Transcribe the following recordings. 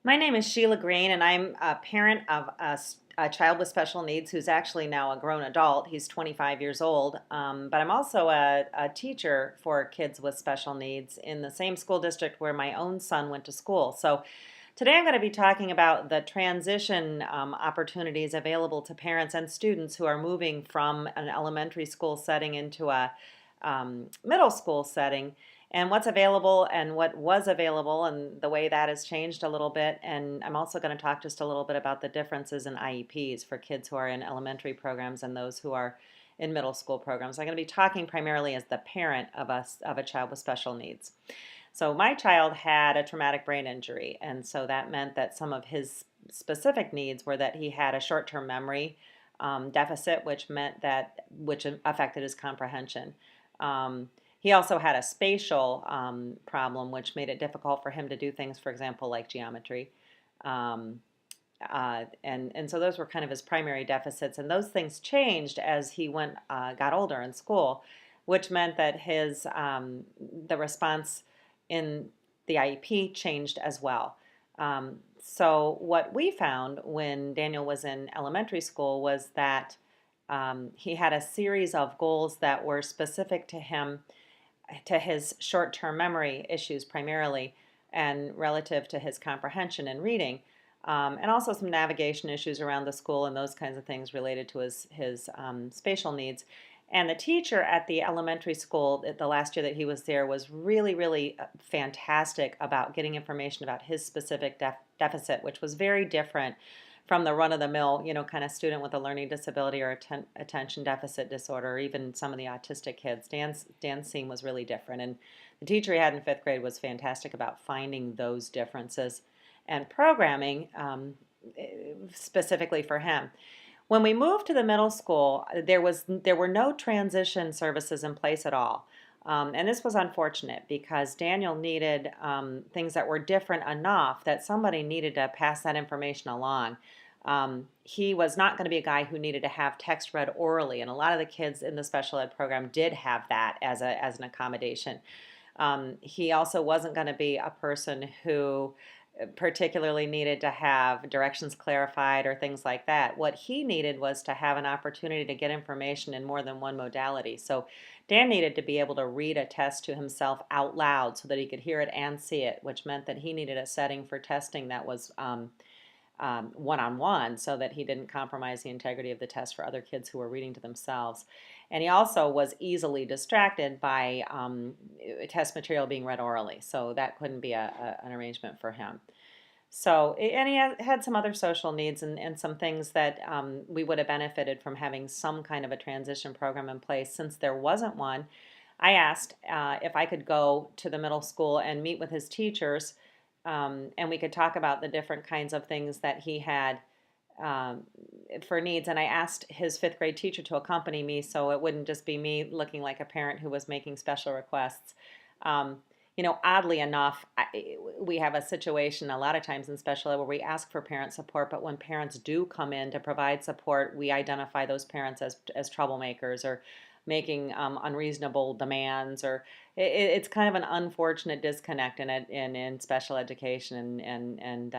My name is Sheila Green, and I'm a parent of a child with special needs who's actually now a grown adult. He's 25 years old, but I'm also a teacher for kids with special needs in the same school district where my own son went to school. So today I'm going to be talking about the transition opportunities available to parents and students who are moving from an elementary school setting into a middle school setting, and what's available and what was available and the way that has changed a little bit. And I'm also going to talk just a little bit about the differences in IEPs for kids who are in elementary programs and those who are in middle school programs. I'm going to be talking primarily as the parent of a child with special needs. So my child had a traumatic brain injury, and so that meant that some of his specific needs were that he had a short-term memory deficit, which affected his comprehension. He also had a spatial problem, which made it difficult for him to do things, for example, like geometry. Um, and so those were kind of his primary deficits, and those things changed as he got older in school, which meant that the response in the IEP changed as well. So what we found when Daniel was in elementary school was that he had a series of goals that were specific to him, to his short-term memory issues primarily, and relative to his comprehension and reading, and also some navigation issues around the school and those kinds of things related to his spatial needs. And the teacher at the elementary school, the last year that he was there, was really, really fantastic about getting information about his specific deficit, which was very different from the run-of-the-mill, kind of student with a learning disability or attention deficit disorder, or even some of the autistic kids. Dan's scene was really different, and the teacher he had in fifth grade was fantastic about finding those differences and programming specifically for him. When we moved to the middle school, there were no transition services in place at all. And this was unfortunate because Daniel needed things that were different enough that somebody needed to pass that information along. He was not going to be a guy who needed to have text read orally, and a lot of the kids in the special ed program did have that as an accommodation. He also wasn't going to be a person who particularly needed to have directions clarified or things like that. What he needed was to have an opportunity to get information in more than one modality. So Dan needed to be able to read a test to himself out loud so that he could hear it and see it, which meant that he needed a setting for testing that was one-on-one so that he didn't compromise the integrity of the test for other kids who were reading to themselves. And he also was easily distracted by test material being read orally, so that couldn't be an arrangement for him. So, and he had some other social needs and some things that we would have benefited from having some kind of a transition program in place. Since there wasn't one, I asked if I could go to the middle school and meet with his teachers, and we could talk about the different kinds of things that he had um, for needs. And I asked his fifth grade teacher to accompany me so it wouldn't just be me looking like a parent who was making special requests. Um, Oddly enough, we have a situation a lot of times in special ed where we ask for parent support, but when parents do come in to provide support, we identify those parents as troublemakers or making unreasonable demands, or it's kind of an unfortunate disconnect in special education, and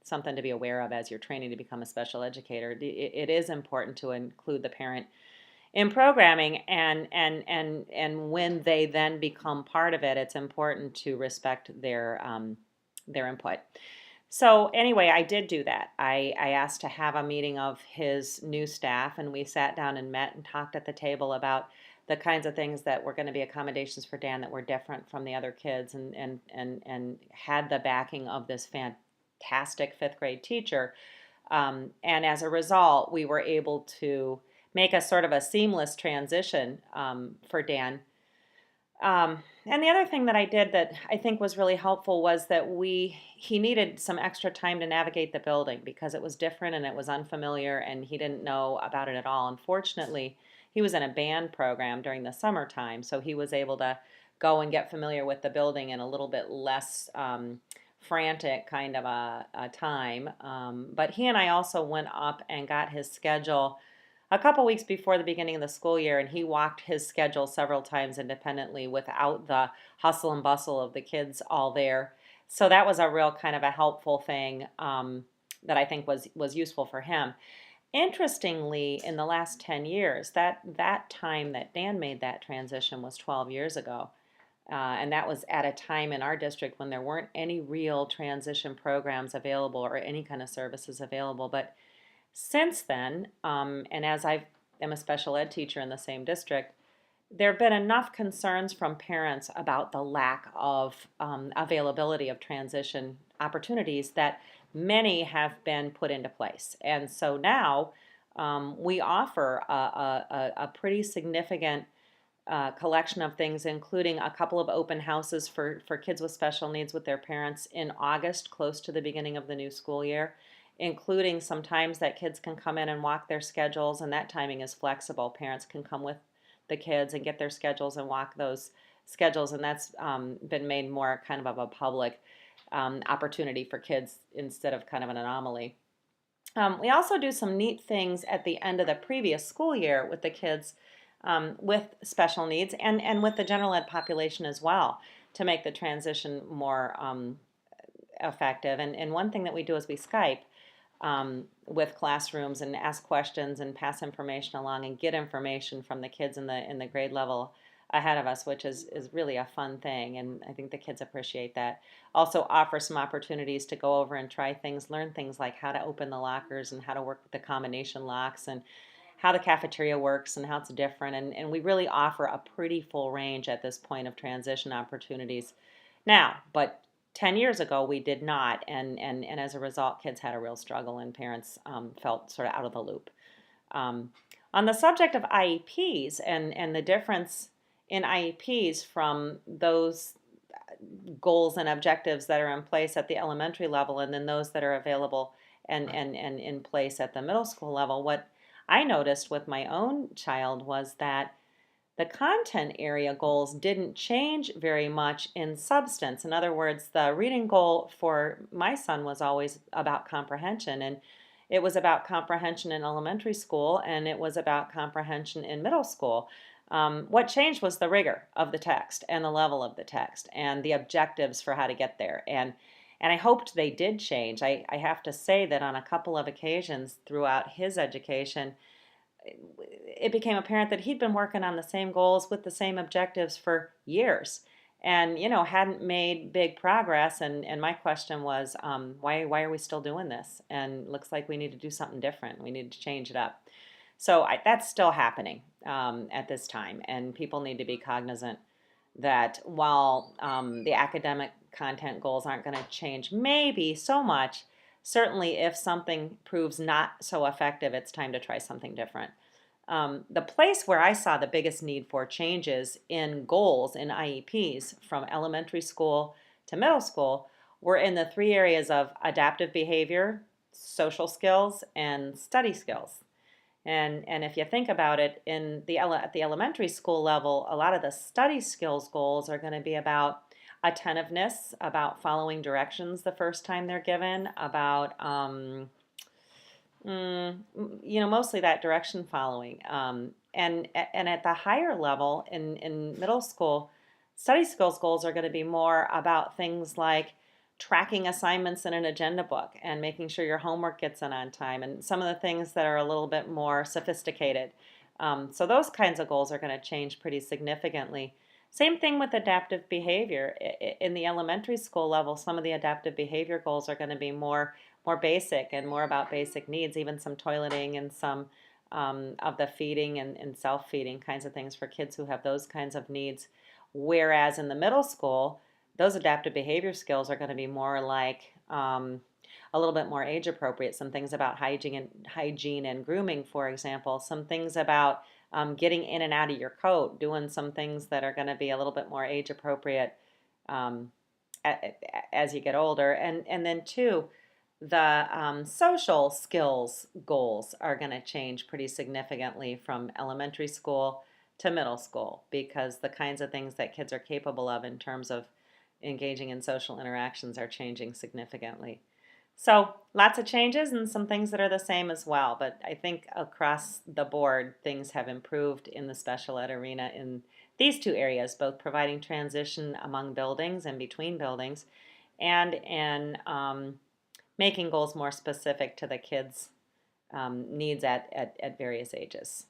something to be aware of as you're training to become a special educator. It is important to include the parent in programming, and when they then become part of it, it's important to respect their input. So anyway, I did do that. I asked to have a meeting of his new staff, and we sat down and met and talked at the table about the kinds of things that were going to be accommodations for Dan that were different from the other kids, and had the backing of this fantastic fifth grade teacher. And as a result, we were able to make a sort of a seamless transition for Dan. And the other thing that I did that I think was really helpful was that he needed some extra time to navigate the building because it was different and it was unfamiliar and he didn't know about it at all. Unfortunately, he was in a band program during the summertime, so he was able to go and get familiar with the building in a little bit less frantic kind of a time. But he and I also went up and got his schedule a couple weeks before the beginning of the school year, and he walked his schedule several times independently without the hustle and bustle of the kids all there. So that was a real kind of a helpful thing that I think was useful for him. Interestingly, in the last 10 years, that time that Dan made that transition was 12 years ago. And that was at a time in our district when there weren't any real transition programs available or any kind of services available. But since then, and as I am a special ed teacher in the same district, there have been enough concerns from parents about the lack of availability of transition opportunities that many have been put into place. And so now we offer a pretty significant collection of things, including a couple of open houses for kids with special needs with their parents in August, close to the beginning of the new school year, including some times that kids can come in and walk their schedules, and that timing is flexible. Parents can come with the kids and get their schedules and walk those schedules, and that's been made more kind of a public opportunity for kids instead of kind of an anomaly. We also do some neat things at the end of the previous school year with the kids with special needs and with the general ed population as well to make the transition more effective. And one thing that we do is we Skype with classrooms and ask questions and pass information along and get information from the kids in the grade level ahead of us, which is really a fun thing, and I think the kids appreciate that. Also offer some opportunities to go over and try things, learn things like how to open the lockers and how to work with the combination locks and how the cafeteria works and how it's different, and we really offer a pretty full range at this point of transition opportunities now, but 10 years ago we did not, and as a result kids had a real struggle and parents felt sort of out of the loop. On the subject of IEPs and the difference in IEPs from those goals and objectives that are in place at the elementary level and then those that are available and in place at the middle school level, what I noticed with my own child was that the content area goals didn't change very much in substance. In other words, the reading goal for my son was always about comprehension, and it was about comprehension in elementary school, and it was about comprehension in middle school. What changed was the rigor of the text and the level of the text and the objectives for how to get there. And I hoped they did change. I have to say that on a couple of occasions throughout his education, it became apparent that he'd been working on the same goals with the same objectives for years and hadn't made big progress, and my question was why are we still doing this, and looks like we need to do something different, we need to change it up. So that's still happening at this time, and people need to be cognizant that while the academic content goals aren't going to change maybe so much, certainly if something proves not so effective, it's time to try something different. The place where I saw the biggest need for changes in goals in IEPs from elementary school to middle school were in the three areas of adaptive behavior, social skills, and study skills. And if you think about it, at the elementary school level, a lot of the study skills goals are going to be about attentiveness, about following directions the first time they're given, about mostly that direction following. And at the higher level in middle school, study skills goals are going to be more about things like tracking assignments in an agenda book and making sure your homework gets in on time, and some of the things that are a little bit more sophisticated. So those kinds of goals are going to change pretty significantly. Same thing with adaptive behavior. In the elementary school level, some of the adaptive behavior goals are going to be more basic and more about basic needs, even some toileting and some of the feeding and self-feeding kinds of things for kids who have those kinds of needs. Whereas in the middle school, those adaptive behavior skills are going to be more like a little bit more age appropriate. Some things about hygiene and grooming, for example. Some things about getting in and out of your coat, doing some things that are going to be a little bit more age appropriate as you get older. And then two, the social skills goals are going to change pretty significantly from elementary school to middle school, because the kinds of things that kids are capable of in terms of engaging in social interactions are changing significantly. So lots of changes and some things that are the same as well, but I think across the board things have improved in the special ed arena in these two areas, both providing transition among buildings and between buildings, and in making goals more specific to the kids' needs at various ages.